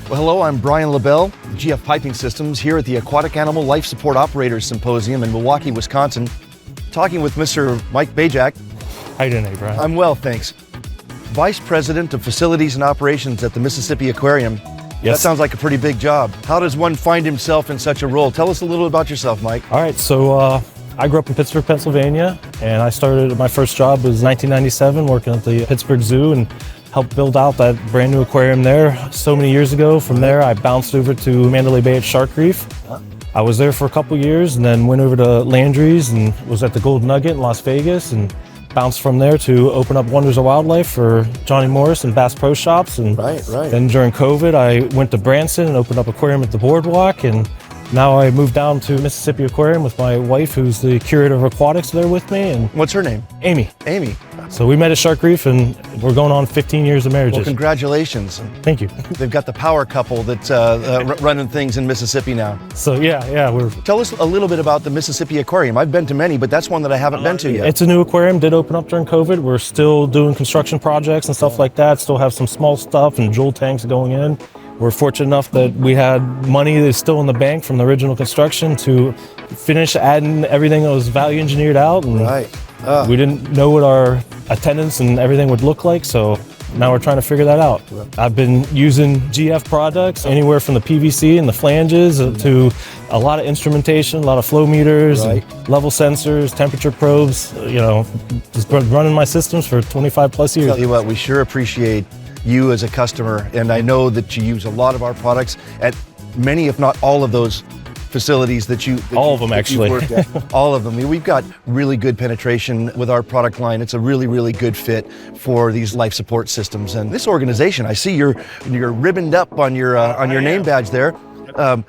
Well, hello, I'm Brian LaBelle, GF Piping Systems, here at the Aquatic Animal Life Support Operators Symposium in Milwaukee, Wisconsin, talking with Mr. Mike Bajek. How you doing, Brian? I'm well, thanks. Vice President of Facilities and Operations at the Mississippi Aquarium. Yes. That sounds like a pretty big job. How does one find himself in such a role? Tell us a little about yourself, Mike. All right, so I grew up in Pittsburgh, Pennsylvania, and I started, my first job was 1997, working at the Pittsburgh Zoo, and helped build out that brand new aquarium there so many years ago. From there, I bounced over to Mandalay Bay at Shark Reef. I was there for a couple years and then went over to Landry's and was at the Gold Nugget in Las Vegas, and bounced from there to open up Wonders of Wildlife for Johnny Morris and Bass Pro Shops. And Right. then during COVID, I went to Branson and opened up aquarium at the Boardwalk, and now I moved down to Mississippi Aquarium with my wife, who's the curator of aquatics there with me. And What's her name? Amy. Amy. So we met at Shark Reef, and we're going on 15 years of marriage. Well, congratulations. Thank you. They've got the power couple that's running things in Mississippi now. So yeah, we're. Tell us a little bit about the Mississippi Aquarium. I've been to many, but that's one that I haven't been to yet. It's a new aquarium, did open up during COVID. We're still doing construction projects and stuff like that. Still have some small stuff and jewel tanks going in. We're fortunate enough that we had money that's still in the bank from the original construction to finish adding everything that was value engineered out. And Right. we didn't know what our attendance and everything would look like, so now we're trying to figure that out. I've been using GF products, anywhere from the PVC and the flanges to a lot of instrumentation, a lot of flow meters, and level sensors, temperature probes, just been running my systems for 25 plus years. Tell you what, we sure appreciate you as a customer, and I know that you use a lot of our products at many, if not all of those facilities that you All of them, actually. worked at. All of them. We've got really good penetration with our product line. It's a really, really good fit for these life support systems. And this organization, I see you're ribboned up on your name badge there.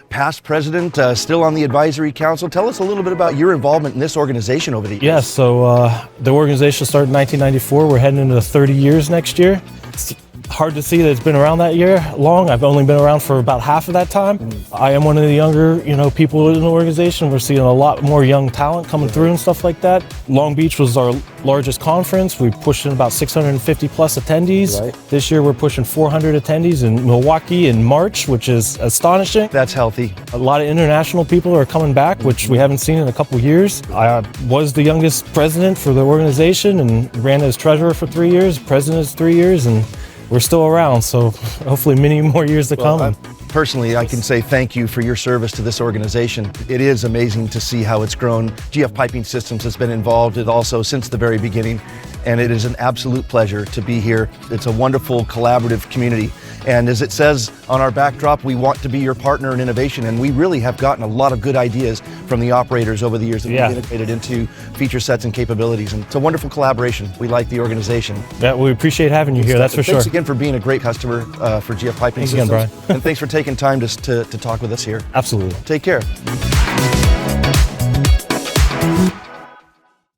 Past president, still on the advisory council. Tell us a little bit about your involvement in this organization over the years. Yes, so the organization started in 1994. We're heading into 30 years next year. It's hard to see that it's been around that long. I've only been around for about half of that time. I am one of the younger, people in the organization. We're seeing a lot more young talent coming through and stuff like that. Long Beach was our largest conference. We pushed in about 650 plus attendees. Right. This year we're pushing 400 attendees in Milwaukee in March, which is astonishing. That's healthy. A lot of international people are coming back, which we haven't seen in a couple years. I was the youngest president for the organization and ran as treasurer for 3 years, president is 3 years, and we're still around, so hopefully many more years to come. Personally, I can say thank you for your service to this organization. It is amazing to see how it's grown. GF Piping Systems has been involved in also since the very beginning, and it is an absolute pleasure to be here. It's a wonderful collaborative community. And as it says on our backdrop, we want to be your partner in innovation, and we really have gotten a lot of good ideas from the operators over the years that we've integrated into feature sets and capabilities. And it's a wonderful collaboration. We like the organization. Yeah, we appreciate having you here, that's for sure. Thanks again for being a great customer for GF Piping Systems. Thanks again, Brian. And thanks for taking time to talk with us here. Absolutely. Take care.